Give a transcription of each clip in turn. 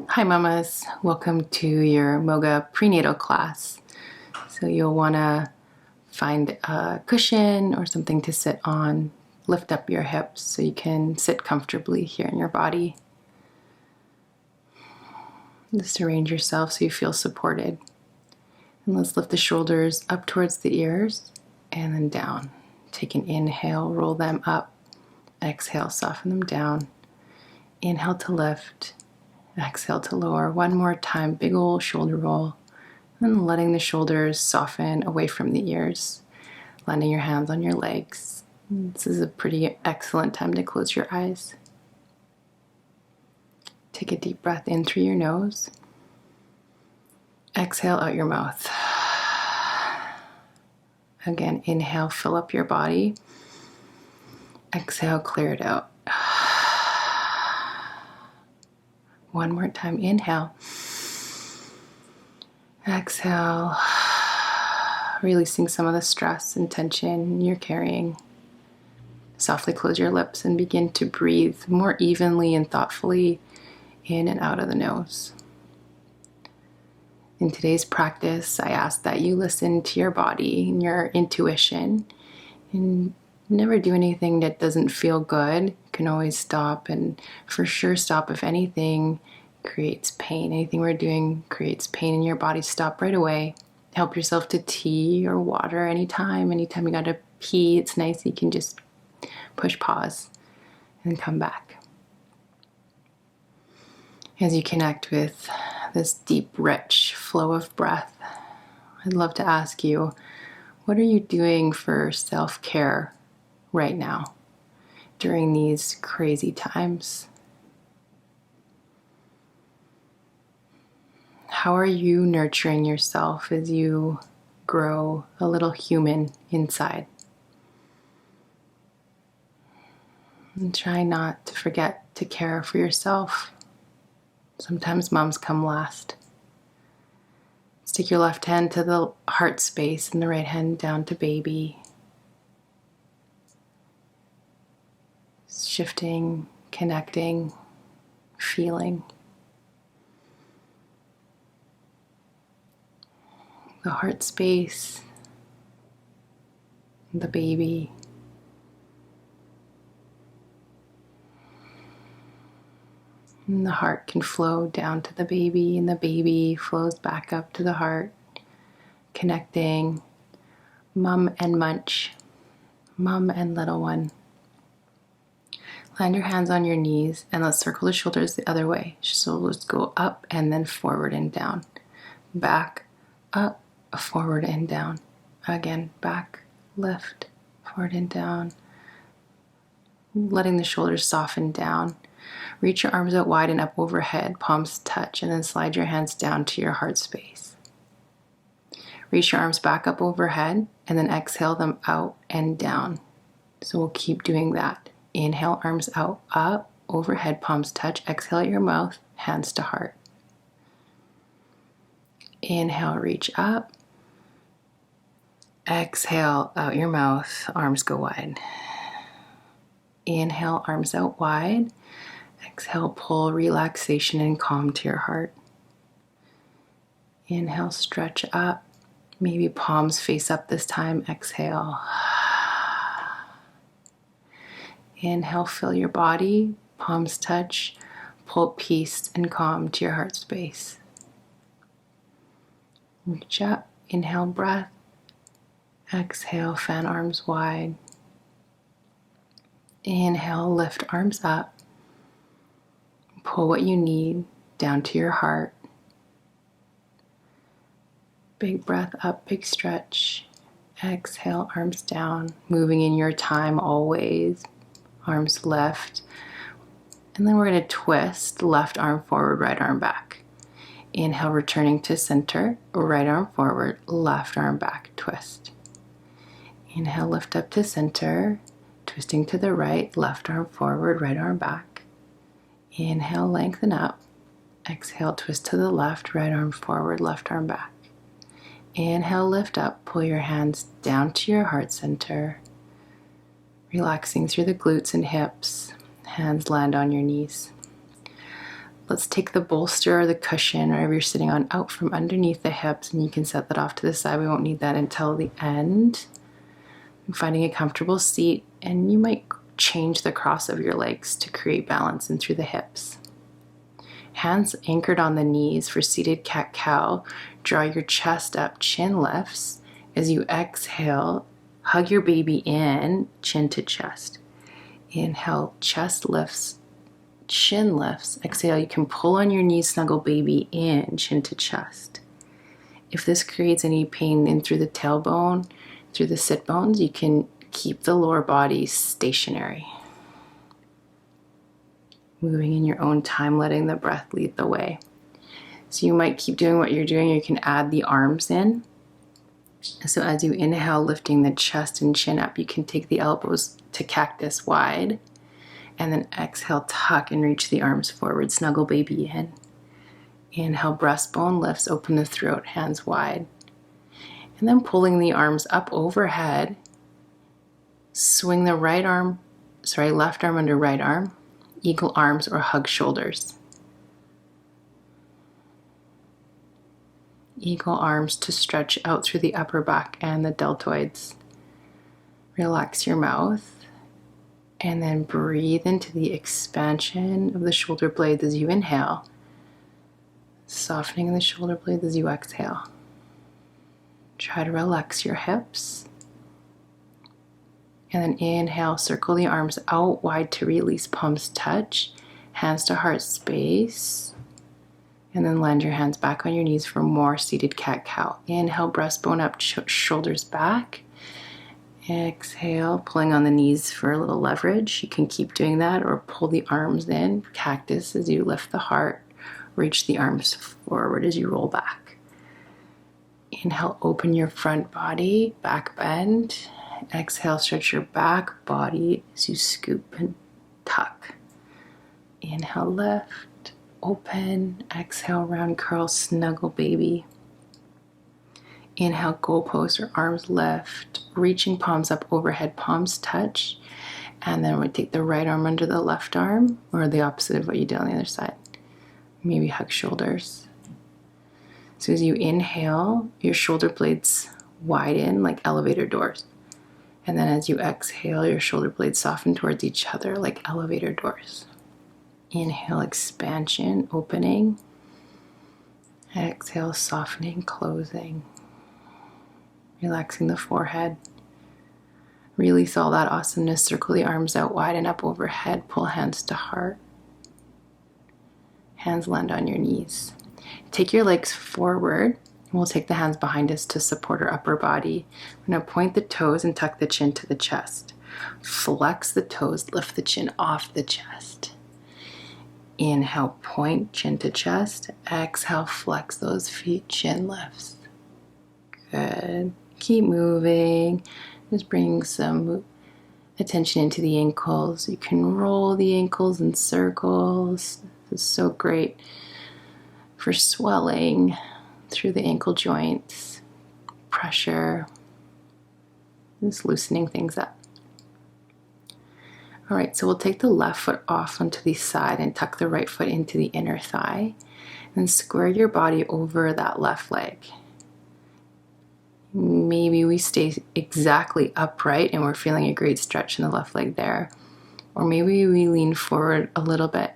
Hi mamas, welcome to your MOGA prenatal class. So you'll want to find a cushion or something to sit on, lift up your hips so you can sit comfortably here in your body. Just arrange yourself so you feel supported. And let's lift the shoulders up towards the ears and then down. Take an inhale, roll them up. Exhale, soften them down. Inhale to lift. Exhale to lower. One more time, big old shoulder roll. And letting the shoulders soften away from the ears. Landing your hands on your legs. This is a pretty excellent time to close your eyes. Take a deep breath in through your nose. Exhale out your mouth. Again, inhale, fill up your body. Exhale, clear it out. One more time, inhale. Exhale, releasing some of the stress and tension you're carrying. Softly close your lips and begin to breathe more evenly and thoughtfully in and out of the nose. In today's practice, I ask that you listen to your body and your intuition and never do anything that doesn't feel good. You can always stop, and for sure stop if anything creates pain. Anything we're doing creates pain in your body, stop right away. Help yourself to tea or water anytime. Anytime you gotta pee, it's nice. You can just push pause and come back. As you connect with this deep, rich flow of breath, I'd love to ask you, what are you doing for self-care right now during these crazy times? How are you nurturing yourself as you grow a little human inside? And try not to forget to care for yourself. Sometimes moms come last. Stick your left hand to the heart space and the right hand down to baby. Shifting, connecting, feeling. The heart space, the baby. And the heart can flow down to the baby, and the baby flows back up to the heart, connecting mom and munch, mom and little one. Land your hands on your knees and let's circle the shoulders the other way. So let's go up and then forward and down. Back, up, forward and down. Again, back, lift, forward and down. Letting the shoulders soften down. Reach your arms out wide and up overhead, palms touch, and then slide your hands down to your heart space. Reach your arms back up overhead, and then exhale them out and down. So we'll keep doing that. Inhale, arms out, up, overhead, palms touch. Exhale at your mouth, hands to heart. Inhale, reach up. Exhale, out your mouth, arms go wide. Inhale, arms out wide. Exhale, pull relaxation and calm to your heart. Inhale, stretch up. Maybe palms face up this time. Exhale. Inhale, fill your body. Palms touch. Pull peace and calm to your heart space. Reach up. Inhale, breath. Exhale, fan arms wide. Inhale, lift arms up. Pull what you need down to your heart. Big breath up, big stretch. Exhale, arms down. Moving in your time always. Arms left. And then we're going to twist. Left arm forward, right arm back. Inhale, returning to center. Right arm forward, left arm back. Twist. Inhale, lift up to center. Twisting to the right, left arm forward, right arm back. Inhale, lengthen up. Exhale, twist to the left, right arm forward, left arm back. Inhale, lift up, pull your hands down to your heart center. Relaxing through the glutes and hips. Hands land on your knees. Let's take the bolster or the cushion, whatever you're sitting on, out from underneath the hips, and you can set that off to the side. We won't need that until the end. Finding a comfortable seat, and you might change the cross of your legs to create balance in through the hips. Hands anchored on the knees for seated cat-cow. Draw your chest up, chin lifts. As you exhale, hug your baby in, chin to chest. Inhale, chest lifts, chin lifts. Exhale, you can pull on your knees, snuggle baby in, chin to chest. If this creates any pain in through the tailbone, through the sit bones, you can keep the lower body stationary. Moving in your own time, letting the breath lead the way. So you might keep doing what you're doing. You can add the arms in. So as you inhale, lifting the chest and chin up, you can take the elbows to cactus wide. And then exhale, tuck and reach the arms forward. Snuggle baby in. Inhale, breastbone lifts, open the throat, hands wide. And then pulling the arms up overhead. Swing the left arm under right arm. Eagle arms or hug shoulders. Eagle arms to stretch out through the upper back and the deltoids. Relax your mouth. And then breathe into the expansion of the shoulder blades as you inhale. Softening the shoulder blades as you exhale. Try to relax your hips. And then inhale, circle the arms out wide to release, palms touch, hands to heart space. And then land your hands back on your knees for more seated cat-cow. Inhale, breastbone up, shoulders back. Exhale, pulling on the knees for a little leverage. You can keep doing that or pull the arms in, cactus as you lift the heart. Reach the arms forward as you roll back. Inhale, open your front body, back bend. Exhale, stretch your back body as you scoop and tuck. Inhale, lift, open. Exhale, round curl, snuggle baby. Inhale, goalpost or arms lift, reaching palms up overhead, palms touch. And then we take the right arm under the left arm, or the opposite of what you did on the other side. Maybe hug shoulders. So as you inhale, your shoulder blades widen like elevator doors. And then as you exhale, your shoulder blades soften towards each other like elevator doors. Inhale, expansion, opening. Exhale, softening, closing. Relaxing the forehead. Release all that awesomeness. Circle the arms out wide and up overhead. Pull hands to heart. Hands land on your knees. Take your legs forward. We'll take the hands behind us to support our upper body. I'm going to point the toes and tuck the chin to the chest. Flex the toes, lift the chin off the chest. Inhale, point, chin to chest. Exhale, flex those feet, chin lifts. Good. Keep moving. Just bring some attention into the ankles. You can roll the ankles in circles. This is so great for swelling through the ankle joints, pressure, just loosening things up. All right, so we'll take the left foot off onto the side and tuck the right foot into the inner thigh. And square your body over that left leg. Maybe we stay exactly upright and we're feeling a great stretch in the left leg there. Or maybe we lean forward a little bit.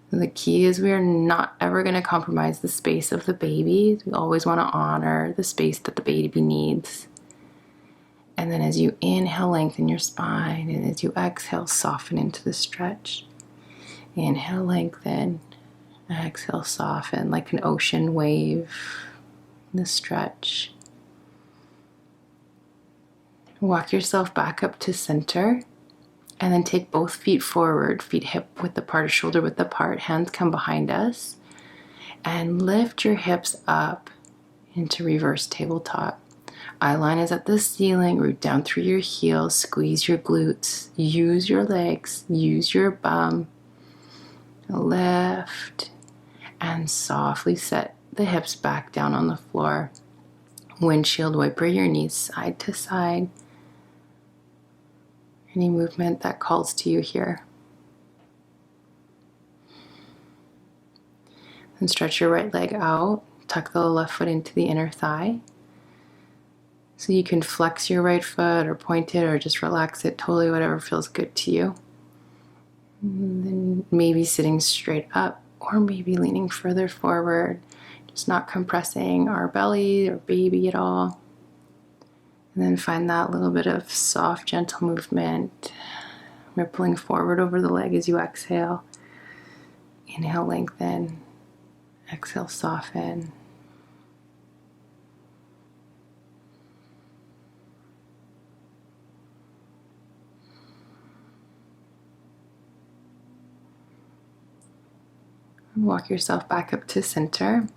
The key is we are not ever going to compromise the space of the baby. We always want to honor the space that the baby needs. And then as you inhale, lengthen your spine. And as you exhale, soften into the stretch. Inhale, lengthen. Exhale, soften like an ocean wave in the stretch. Walk yourself back up to center. And then take both feet forward, feet hip width apart, shoulder width apart, hands come behind us. And lift your hips up into reverse tabletop. Eye line is at the ceiling, root down through your heels, squeeze your glutes, use your legs, use your bum. Lift and softly set the hips back down on the floor. Windshield wiper your knees side to side. Any movement that calls to you here. And stretch your right leg out. Tuck the left foot into the inner thigh. So you can flex your right foot or point it or just relax it, totally whatever feels good to you. And then maybe sitting straight up or maybe leaning further forward, just not compressing our belly or baby at all. And then find that little bit of soft, gentle movement, rippling forward over the leg as you exhale. Inhale, lengthen. Exhale, soften. Walk yourself back up to center.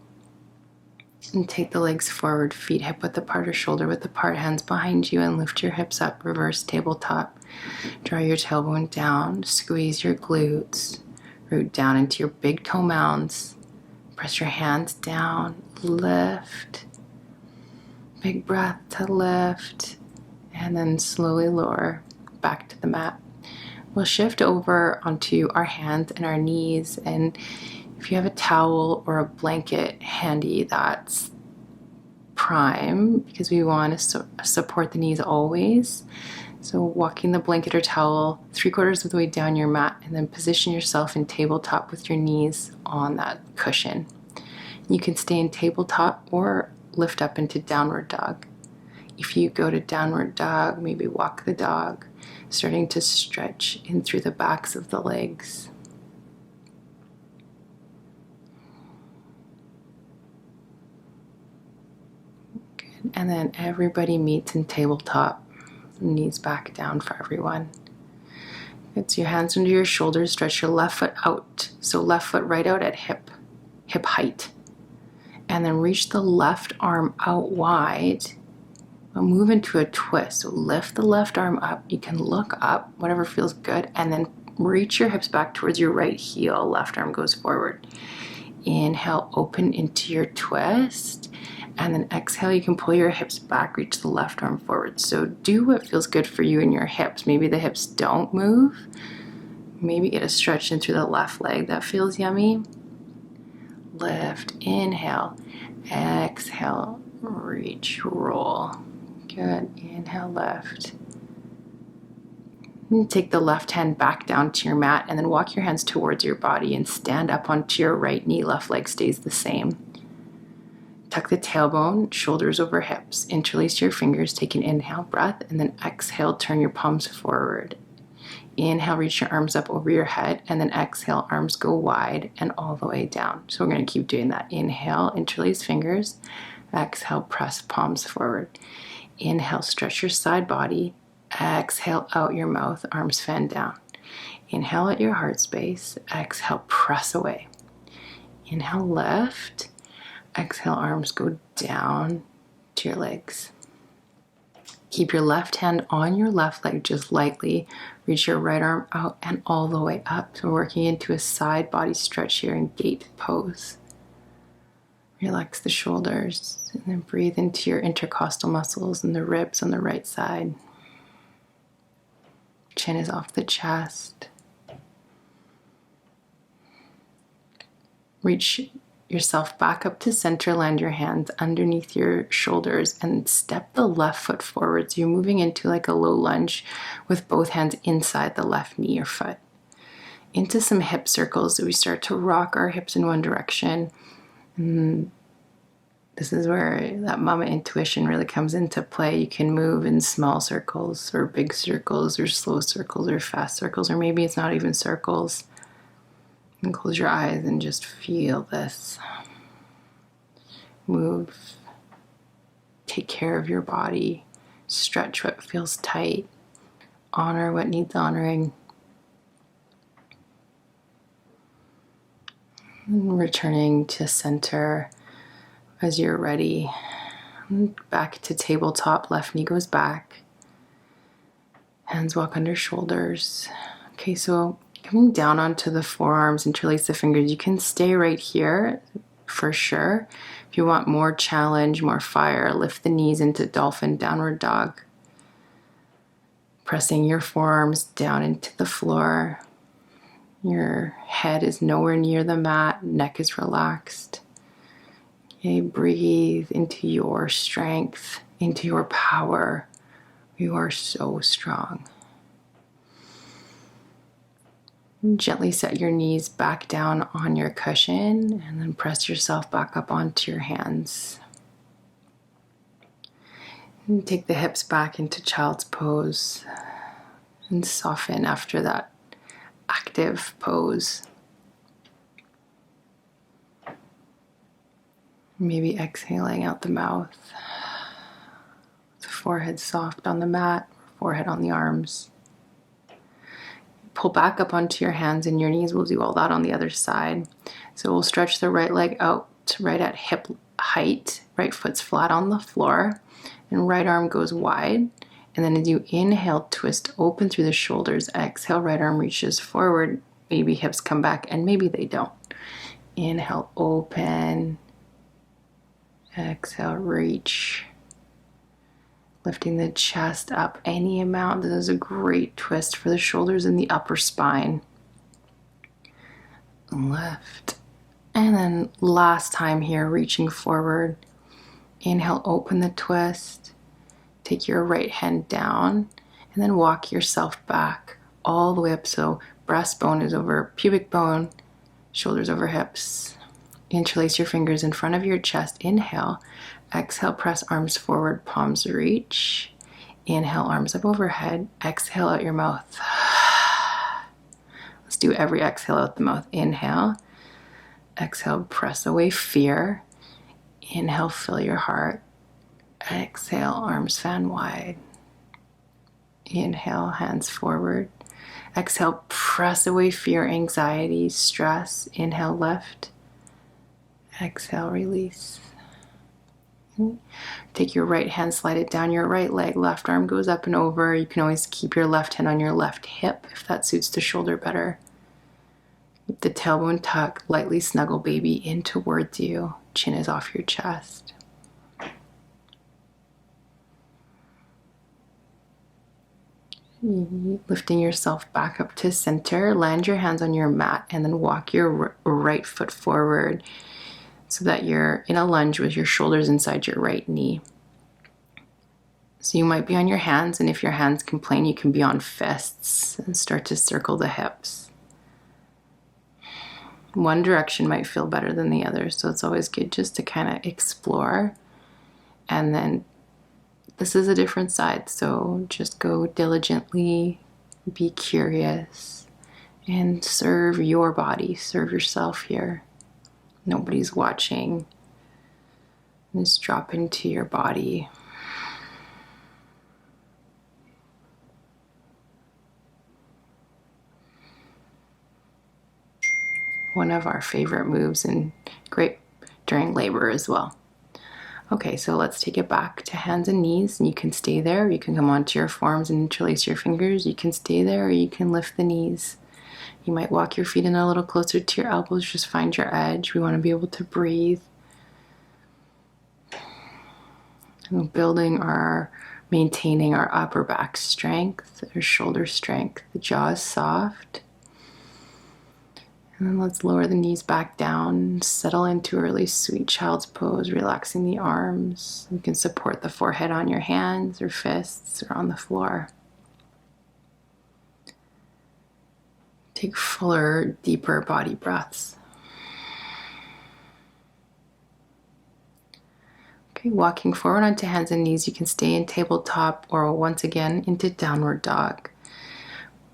And take the legs forward, feet hip width apart or shoulder width apart, hands behind you, and lift your hips up, reverse tabletop. Draw your tailbone down, squeeze your glutes, root down into your big toe mounds. Press your hands down, lift. Big breath to lift, and then slowly lower back to the mat. We'll shift over onto our hands and our knees, and if you have a towel or a blanket handy, that's prime because we want to support the knees always. So walking the blanket or towel 3/4 of the way down your mat, and then position yourself in tabletop with your knees on that cushion. You can stay in tabletop or lift up into downward dog. If you go to downward dog, maybe walk the dog, starting to stretch in through the backs of the legs. Good. And then everybody meets in tabletop, knees back down for everyone. Get your hands under your shoulders, stretch your left foot out. So left foot right out at hip height. And then reach the left arm out wide. We'll move into a twist. So lift the left arm up. You can look up, whatever feels good, and then reach your hips back towards your right heel. Left arm goes forward. Inhale, open into your twist. And then exhale, you can pull your hips back, reach the left arm forward. So do what feels good for you in your hips. Maybe the hips don't move. Maybe get a stretch in through the left leg. That feels yummy. Lift, inhale, exhale, reach, roll. Good, inhale, lift. And take the left hand back down to your mat and then walk your hands towards your body and stand up onto your right knee. Left leg stays the same. Tuck the tailbone, shoulders over hips. Interlace your fingers, take an inhale breath, and then exhale, turn your palms forward. Inhale, reach your arms up over your head, and then exhale, arms go wide and all the way down. So we're going to keep doing that. Inhale, interlace fingers. Exhale, press palms forward. Inhale, stretch your side body. Exhale, out your mouth, arms fan down. Inhale at your heart space. Exhale, press away. Inhale, lift. Exhale, arms go down to your legs. Keep your left hand on your left leg just lightly. Reach your right arm out and all the way up. So working into a side body stretch here in gate pose. Relax the shoulders and then breathe into your intercostal muscles and the ribs on the right side. Chin is off the chest. Reach yourself back up to center, land your hands underneath your shoulders and step the left foot forward. So you're moving into like a low lunge with both hands inside the left knee or foot. Into some hip circles. So we start to rock our hips in one direction. And this is where that mama intuition really comes into play. You can move in small circles or big circles or slow circles or fast circles, or maybe it's not even circles. And close your eyes and just feel this. Move. Take care of your body. Stretch what feels tight. Honor what needs honoring. And returning to center as you're ready. Back to tabletop. Left knee goes back. Hands walk under shoulders. Okay, so coming down onto the forearms, interlace the fingers. You can stay right here for sure. If you want more challenge, more fire, lift the knees into dolphin, downward dog. Pressing your forearms down into the floor. Your head is nowhere near the mat, neck is relaxed. Okay, breathe into your strength, into your power. You are so strong. Gently set your knees back down on your cushion and then press yourself back up onto your hands. And take the hips back into child's pose and soften after that active pose. Maybe exhaling out the mouth. The forehead soft on the mat, forehead on the arms. Pull back up onto your hands and your knees. We'll do all that on the other side. So we'll stretch the right leg out right at hip height. Right foot's flat on the floor and right arm goes wide. And then as you inhale, twist open through the shoulders. Exhale, right arm reaches forward. Maybe hips come back and maybe they don't. Inhale, open. Exhale, reach. Lifting the chest up any amount. This is a great twist for the shoulders and the upper spine. Lift. And then last time here, reaching forward. Inhale, open the twist. Take your right hand down and then walk yourself back all the way up. So breastbone is over pubic bone, shoulders over hips. Interlace your fingers in front of your chest. Inhale. Exhale, press arms forward, palms reach. Inhale, arms up overhead. Exhale out your mouth. Let's do every exhale out the mouth. Inhale. Exhale, press away fear. Inhale, fill your heart. Exhale, arms fan wide. Inhale, hands forward. Exhale, press away fear, anxiety, stress. Inhale, lift. Exhale, release. Take your right hand, slide it down your right leg. Left arm goes up and over. You can always keep your left hand on your left hip if that suits the shoulder better. Keep the tailbone tucked. Lightly snuggle baby in towards you. Chin is off your chest. Lifting yourself back up to center. Land your hands on your mat and then walk your right foot forward, so that you're in a lunge with your shoulders inside your right knee. So you might be on your hands, and if your hands complain, you can be on fists and start to circle the hips. One direction might feel better than the other, so it's always good just to kind of explore. And then this is a different side, so just go diligently, be curious, and serve your body, serve yourself here. Nobody's watching. Just drop into your body. One of our favorite moves and great during labor as well. Okay, so let's take it back to hands and knees. And you can stay there. You can come onto your forearms and interlace your fingers. You can stay there or you can lift the knees. You might walk your feet in a little closer to your elbows. Just find your edge. We want to be able to breathe. And maintaining our upper back strength, our shoulder strength. The jaw is soft. And then let's lower the knees back down, settle into a really sweet child's pose, relaxing the arms. You can support the forehead on your hands or fists or on the floor. Take fuller, deeper body breaths. Okay, walking forward onto hands and knees, you can stay in tabletop or once again into downward dog.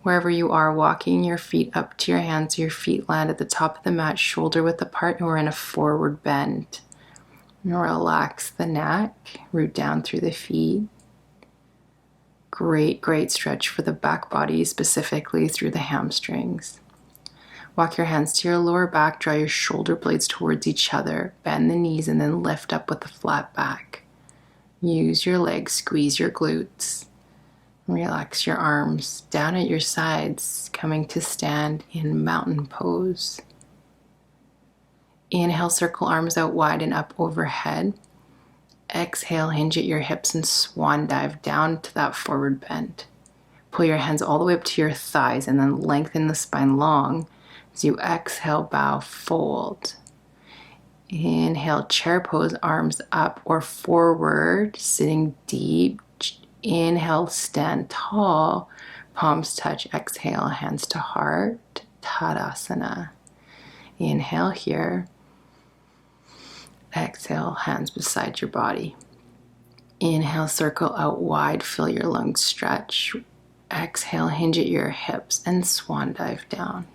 Wherever you are, walking your feet up to your hands, your feet land at the top of the mat, shoulder width apart, and we're in a forward bend. And relax the neck, root down through the feet. Great stretch for the back body, specifically through the hamstrings. Walk your hands to your lower back, draw your shoulder blades towards each other, bend the knees, and then lift up with a flat back. Use your legs, squeeze your glutes. Relax your arms down at your sides, coming to stand in mountain pose. Inhale, circle arms out wide and up overhead. Exhale, hinge at your hips and swan dive down to that forward bend. Pull your hands all the way up to your thighs and then lengthen the spine long. As you exhale, bow, fold. Inhale, chair pose, arms up or forward, sitting deep. Inhale, stand tall, palms touch. Exhale, hands to heart, Tadasana. Inhale here. Exhale, hands beside your body. Inhale, circle out wide, feel your lungs stretch. Exhale, hinge at your hips and swan dive down.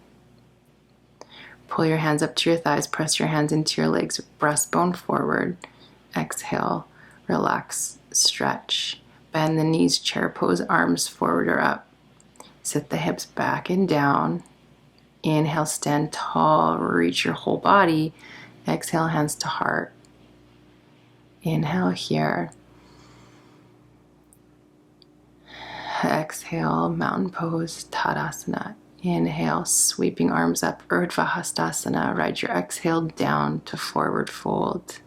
Pull your hands up to your thighs, press your hands into your legs, breastbone forward. Exhale, relax, stretch. Bend the knees, chair pose, arms forward or up. Sit the hips back and down. Inhale, stand tall, reach your whole body. Exhale, hands to heart. Inhale here. Exhale, mountain pose, Tadasana. Inhale, sweeping arms up, Urdhva Hastasana. Ride your exhale down to forward fold.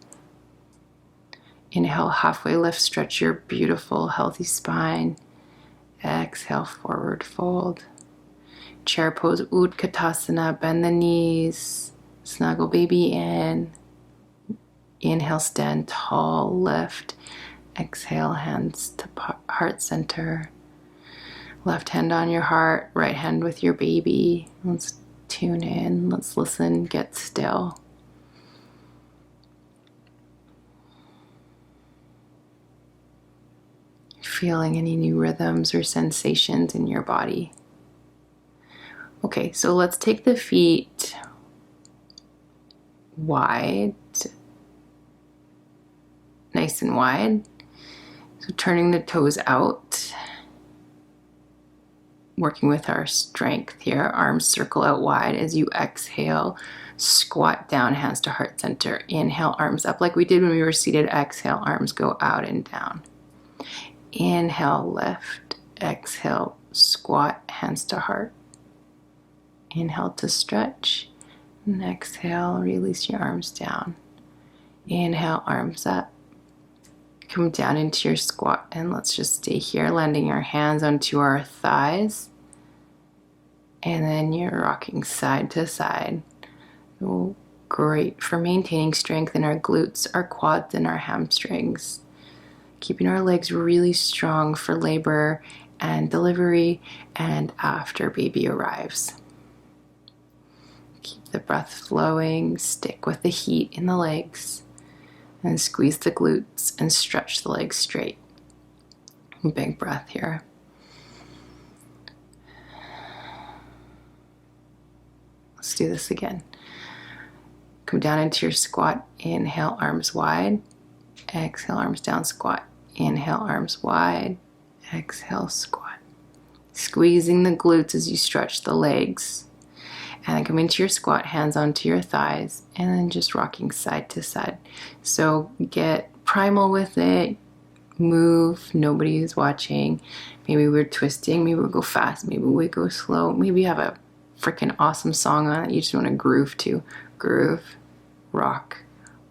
Inhale, halfway lift, stretch your beautiful, healthy spine. Exhale, forward fold. Chair pose, Utkatasana. Bend the knees, snuggle baby in. Inhale, stand tall, lift. Exhale, hands to heart center. Left hand on your heart, right hand with your baby. Let's tune in, let's listen, get still. Feeling any new rhythms or sensations in your body. Okay, so let's take the feet wide, nice and wide. So turning the toes out. Working with our strength here, arms circle out wide as you exhale, squat down, hands to heart center. Inhale, arms up like we did when we were seated. Exhale, arms go out and down. Inhale, lift. Exhale, squat, hands to heart. Inhale to stretch. And exhale, release your arms down. Inhale, arms up. Come down into your squat and let's just stay here, landing our hands onto our thighs. And then you're rocking side to side. Oh, great for maintaining strength in our glutes, our quads, and our hamstrings. Keeping our legs really strong for labor and delivery and after baby arrives. Keep the breath flowing, stick with the heat in the legs, and squeeze the glutes and stretch the legs straight. Big breath here. Let's do this again. Come down into your squat. Inhale, arms wide. Exhale, arms down, squat. Inhale, arms wide. Exhale, squat. Squeezing the glutes as you stretch the legs. And then come into your squat, hands onto your thighs, and then just rocking side to side. So get primal with it. Move. Nobody is watching. Maybe we're twisting. Maybe we'll go fast. Maybe we go slow. Maybe you have a freaking awesome song on it you just want to groove to. Groove, rock,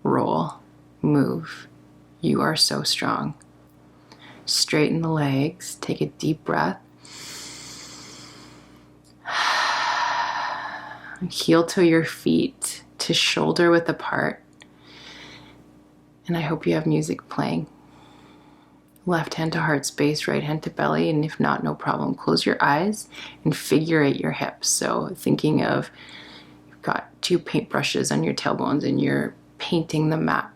roll, move. You are so strong. Straighten the legs. Take a deep breath. Heel toe your feet to shoulder width apart. And I hope you have music playing. Left hand to heart space, right hand to belly, and if not, no problem. Close your eyes and figure eight your hips. So thinking of, you've got two paintbrushes on your tailbones and you're painting the map.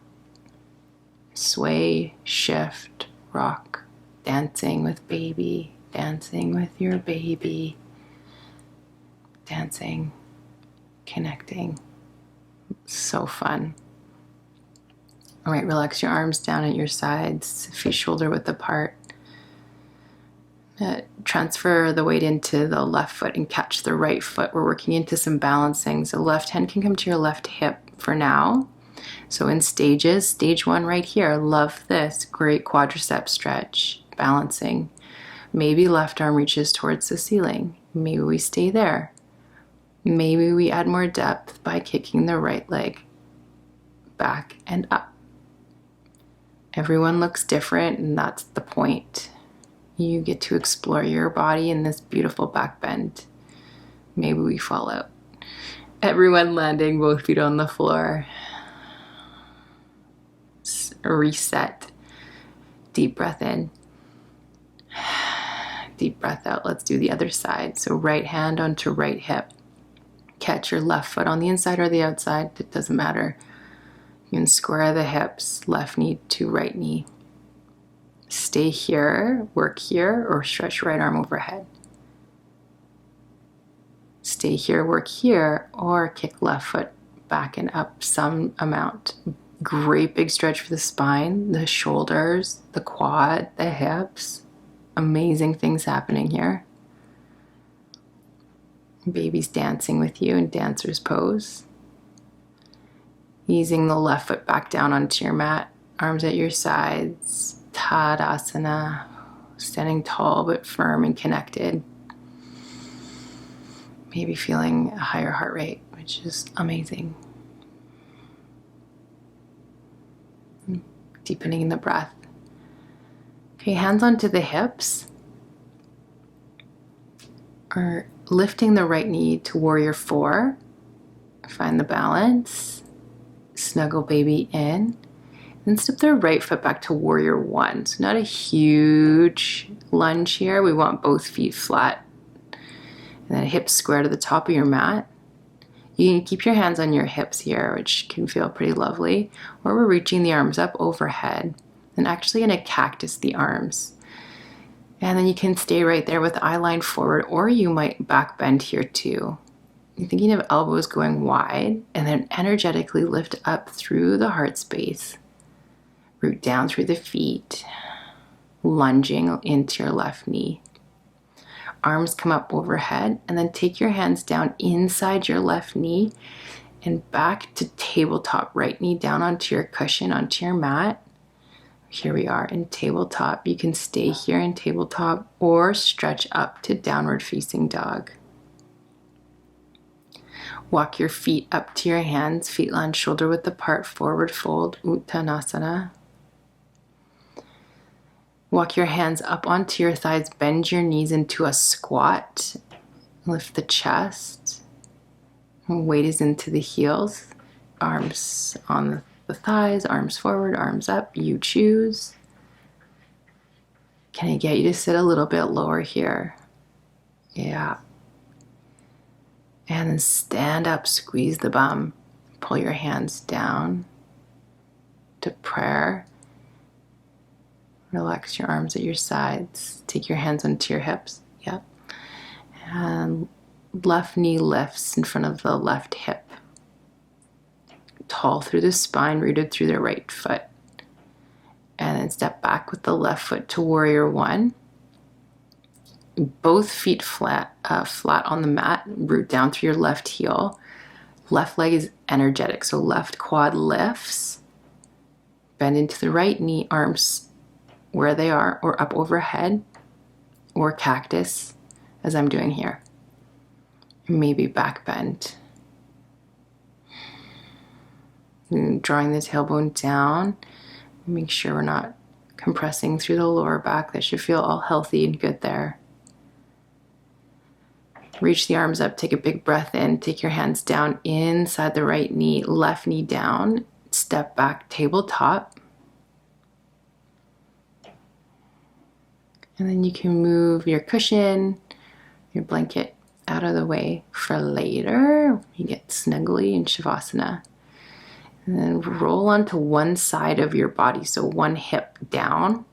Sway, shift, rock, dancing with baby, dancing with your baby, dancing, connecting. So fun. All right, relax your arms down at your sides, feet shoulder width apart. Transfer the weight into the left foot and catch the right foot. We're working into some balancing. So left hand can come to your left hip for now. So in stages, stage one right here, love this. Great quadricep stretch, balancing. Maybe left arm reaches towards the ceiling. Maybe we stay there. Maybe we add more depth by kicking the right leg back and up. Everyone looks different, and that's the point. You get to explore your body in this beautiful back bend. Maybe we fall out. Everyone landing, both feet on the floor. Reset. Deep breath in. Deep breath out. Let's do the other side. So right hand onto right hip. Catch your left foot on the inside or the outside. It doesn't matter. You can square the hips, left knee to right knee. Stay here, work here, or stretch right arm overhead. Stay here, work here, or kick left foot back and up some amount. Great big stretch for the spine, the shoulders, the quad, the hips. Amazing things happening here. Baby's dancing with you in dancer's pose. Easing the left foot back down onto your mat, arms at your sides. Tadasana, standing tall but firm and connected. Maybe feeling a higher heart rate, which is amazing. Deepening the breath. Okay, hands onto the hips. Or lifting the right knee to warrior 4. Find the balance. Snuggle baby in. And step the right foot back to warrior 1. So not a huge lunge here. We want both feet flat. And then hips square to the top of your mat. You can keep your hands on your hips here, which can feel pretty lovely. Or we're reaching the arms up overhead. And actually going to cactus the arms. And then you can stay right there with the eye line forward, or you might back bend here too. You're thinking of elbows going wide, and then energetically lift up through the heart space. Root down through the feet, lunging into your left knee. Arms come up overhead, and then take your hands down inside your left knee and back to tabletop. Right knee down onto your cushion, onto your mat. Here we are in tabletop. You can stay here in tabletop or stretch up to downward facing dog. Walk your feet up to your hands, feet line shoulder width apart, forward fold, Uttanasana. Walk your hands up onto your thighs, bend your knees into a squat. Lift the chest. Weight is into the heels. Arms on the thighs, arms forward, arms up. You choose. Can I get you to sit a little bit lower here? Yeah. And then stand up, squeeze the bum. Pull your hands down to prayer. Relax your arms at your sides. Take your hands onto your hips. Yep. And left knee lifts in front of the left hip. Tall through the spine, rooted through the right foot. And then step back with the left foot to warrior 1. Both feet flat on the mat. Root down through your left heel. Left leg is energetic, so left quad lifts. Bend into the right knee, arms where they are, or up overhead, or cactus, as I'm doing here. Maybe back bend. And drawing the tailbone down. Make sure we're not compressing through the lower back. That should feel all healthy and good there. Reach the arms up, take a big breath in, take your hands down inside the right knee, left knee down, step back, tabletop. And then you can move your cushion, your blanket out of the way for later. You get snuggly in Shavasana. And then roll onto one side of your body, so one hip down.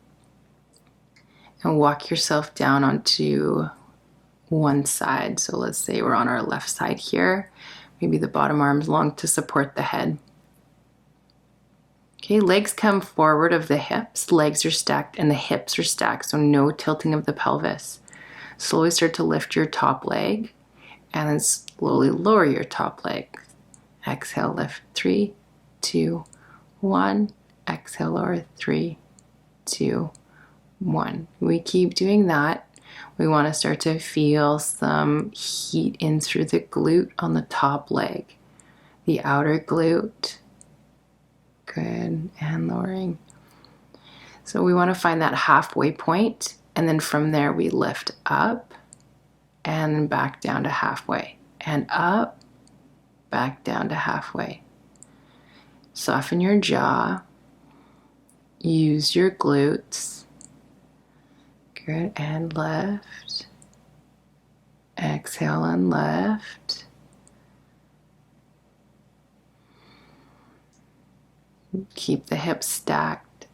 And walk yourself down onto one side. So let's say we're on our left side here. Maybe the bottom arm's long to support the head. Okay, legs come forward of the hips. Legs are stacked and the hips are stacked, so no tilting of the pelvis. Slowly start to lift your top leg and then slowly lower your top leg. Exhale, lift. 3, 2, 1. Exhale, lower. 3, 2, 1. We keep doing that. We want to start to feel some heat in through the glute on the top leg, the outer glute. Good, and lowering. So we want to find that halfway point, and then from there we lift up and back down to halfway, and up back down to halfway. Soften your jaw. Use your glutes. Good, and left. Exhale and left. Keep the hips stacked.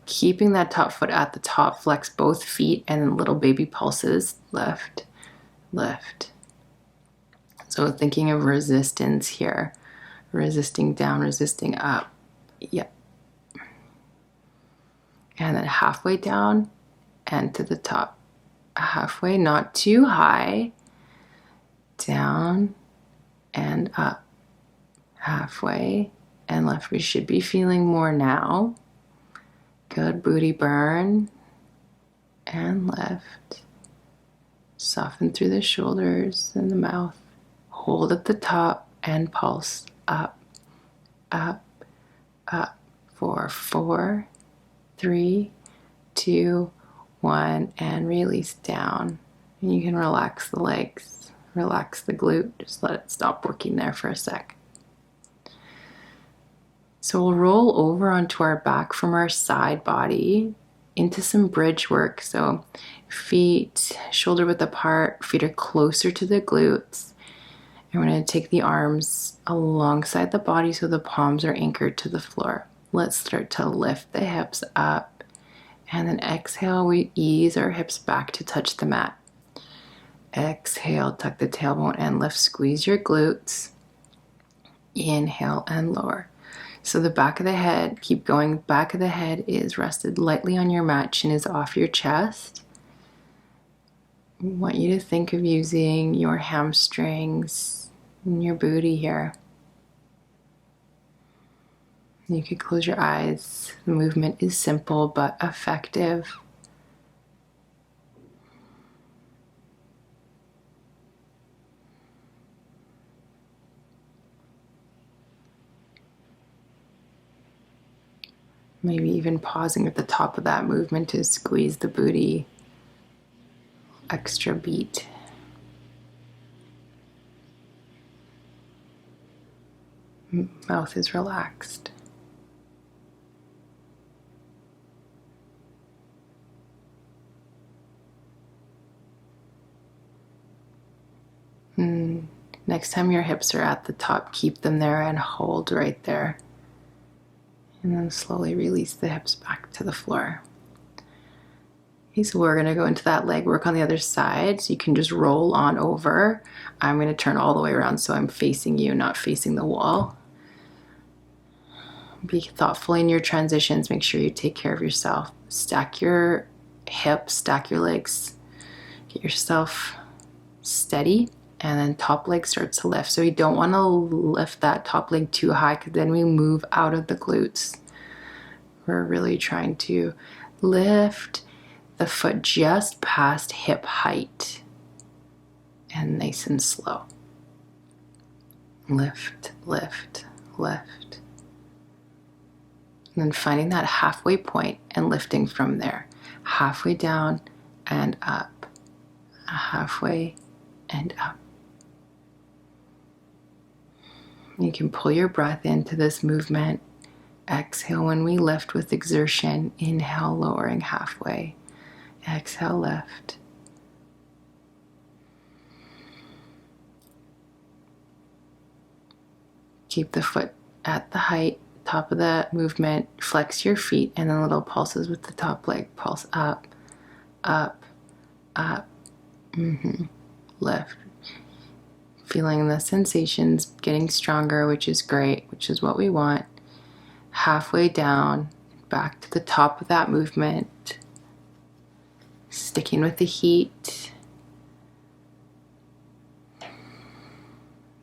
Keeping that top foot at the top, flex both feet and then little baby pulses. Left, left. So thinking of resistance here. Resisting down, resisting up. Yep. And then halfway down and to the top. Halfway, not too high. Down and up. Halfway and left. We should be feeling more now. Good, booty burn. And left. Soften through the shoulders and the mouth. Hold at the top and pulse up, up, up. For 4, 3, 2, 1, and release down. And you can relax the legs, relax the glute, just let it stop working there for a sec. So we'll roll over onto our back from our side body into some bridge work. So feet shoulder width apart, feet are closer to the glutes. And we're going to take the arms alongside the body so the palms are anchored to the floor. Let's start to lift the hips up. And then exhale, we ease our hips back to touch the mat. Exhale, tuck the tailbone and lift, squeeze your glutes. Inhale and lower. So the back of the head, keep going. Back of the head is rested lightly on your mat. Chin is off your chest. I want you to think of using your hamstrings and your booty here. You could close your eyes. The movement is simple but effective. Maybe even pausing at the top of that movement to squeeze the booty. Extra beat. Mouth is relaxed. Next time your hips are at the top, keep them there and hold right there. And then slowly release the hips back to the floor. Okay, so we're going to go into that leg work on the other side. So you can just roll on over. I'm going to turn all the way around so I'm facing you, not facing the wall. Be thoughtful in your transitions. Make sure you take care of yourself. Stack your hips, stack your legs. Get yourself steady. And then top leg starts to lift. So we don't want to lift that top leg too high because then we move out of the glutes. We're really trying to lift the foot just past hip height. And nice and slow. Lift, lift, lift. And then finding that halfway point and lifting from there. Halfway down and up. Halfway and up. You can pull your breath into this movement. Exhale when we lift with exertion. Inhale, lowering halfway. Exhale, lift. Keep the foot at the height, top of the movement. Flex your feet and then little pulses with the top leg. Pulse up, up, up. Lift. Feeling the sensations getting stronger, which is great, which is what we want. Halfway down, back to the top of that movement. Sticking with the heat.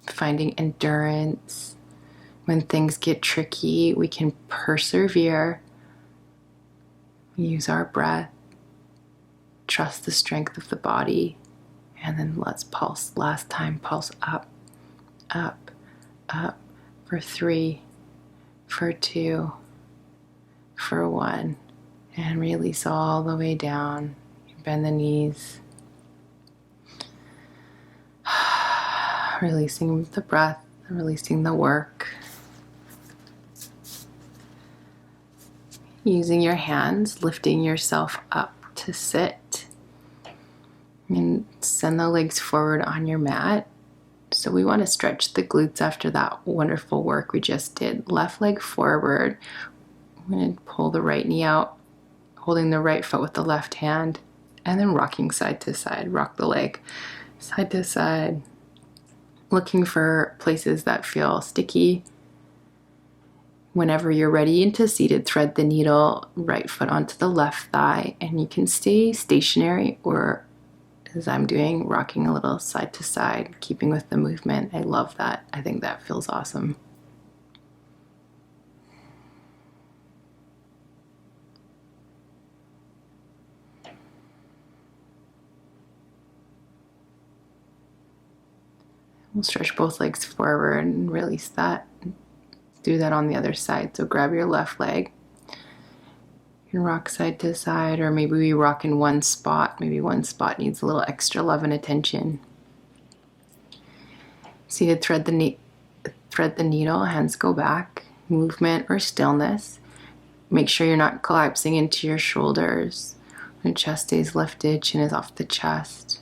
Finding endurance. When things get tricky, we can persevere. Use our breath. Trust the strength of the body. And then let's pulse. Last time, pulse up, up, up. For 3, for 2, for 1. And release all the way down. Bend the knees. Releasing the breath Releasing the work. Using your hands, lifting yourself up to sit. And send the legs forward on your mat. So we want to stretch the glutes after that wonderful work we just did. Left leg forward. I'm going to pull the right knee out, holding the right foot with the left hand, and then rocking side to side. Rock the leg side to side. Looking for places that feel sticky. Whenever you're ready into seated, thread the needle, right foot onto the left thigh, and you can stay stationary or, as I'm doing, rocking a little side to side, keeping with the movement. I love that. I think that feels awesome. We'll stretch both legs forward and release that. Do that on the other side. So grab your left leg. You can rock side to side, or maybe we rock in one spot. Maybe one spot needs a little extra love and attention. Seated, thread the needle, hands go back. Movement or stillness. Make sure you're not collapsing into your shoulders. Your chest stays lifted, chin is off the chest.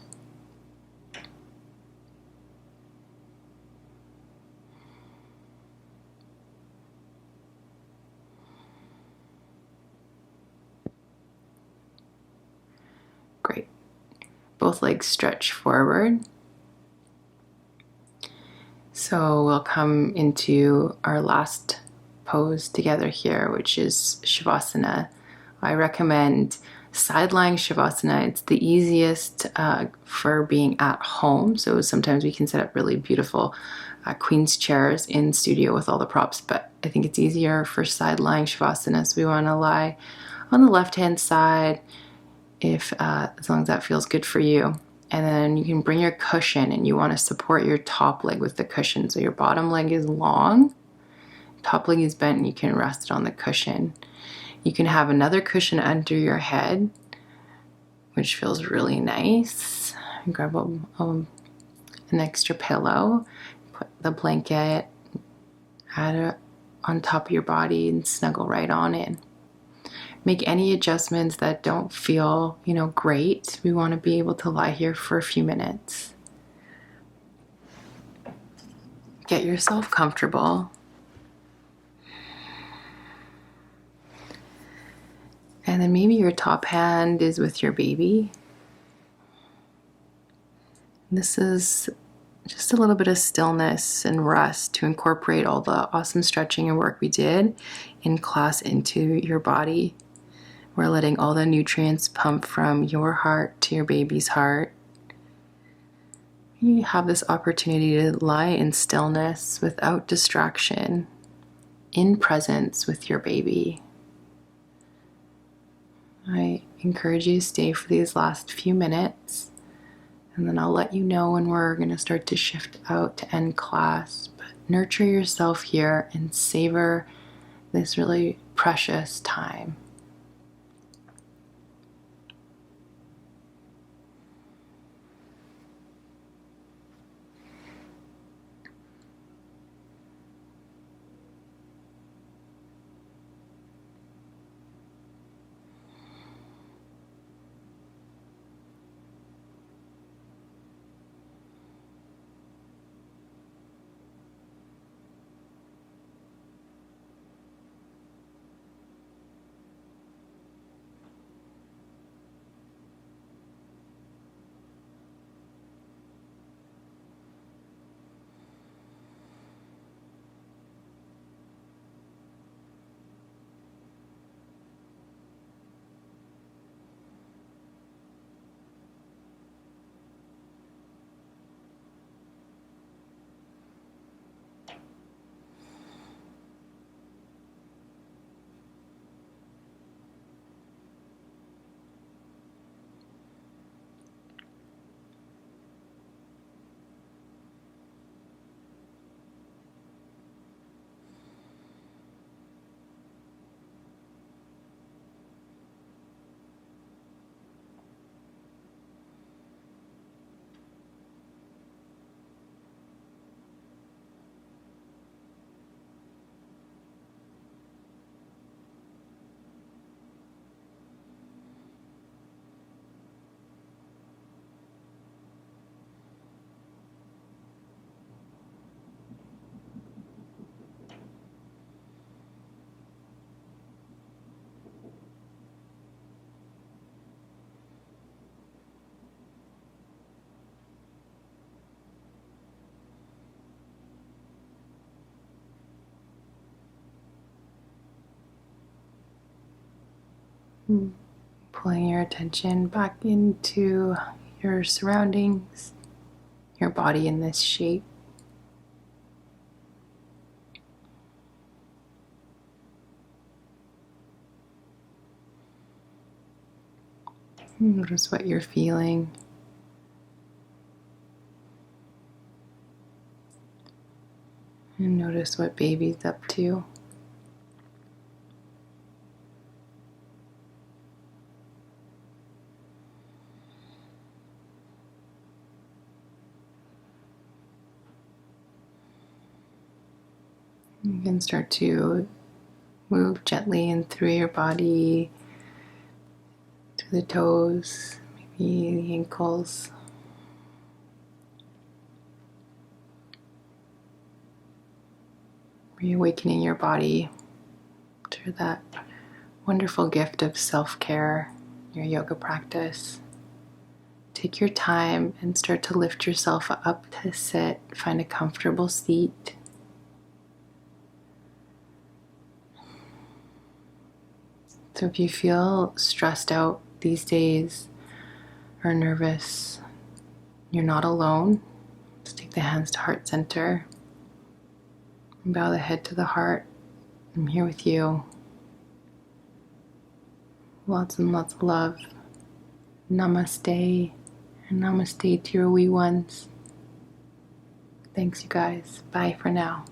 Great. Both legs stretch forward. So we'll come into our last pose together here, which is Shavasana. I recommend side-lying Shavasana. It's the easiest for being at home. So sometimes we can set up really beautiful queen's chairs in studio with all the props, but I think it's easier for side-lying Shavasana. So we want to lie on the left-hand side, if as long as that feels good for you. And then you can bring your cushion, and you want to support your top leg with the cushion. So your bottom leg is long, top leg is bent, and you can rest it on the cushion. You can have another cushion under your head, which feels really nice. Grab an extra pillow, put the blanket, add it on top of your body, and snuggle right on in. Make any adjustments that don't feel, great. We want to be able to lie here for a few minutes. Get yourself comfortable. And then maybe your top hand is with your baby. This is just a little bit of stillness and rest to incorporate all the awesome stretching and work we did in class into your body. We're letting all the nutrients pump from your heart to your baby's heart. You have this opportunity to lie in stillness without distraction, in presence with your baby. I encourage you to stay for these last few minutes, and then I'll let you know when we're going to start to shift out to end class. But nurture yourself here and savor this really precious time. Pulling your attention back into your surroundings, your body in this shape. Notice what you're feeling. And notice what baby's up to. You can start to move gently in through your body, to the toes, maybe the ankles. Reawakening your body to that wonderful gift of self-care, your yoga practice. Take your time and start to lift yourself up to sit. Find a comfortable seat. So if you feel stressed out these days or nervous, you're not alone. Let's take the hands to heart center. And bow the head to the heart. I'm here with you. Lots and lots of love. Namaste. And namaste to your wee ones. Thanks, you guys. Bye for now.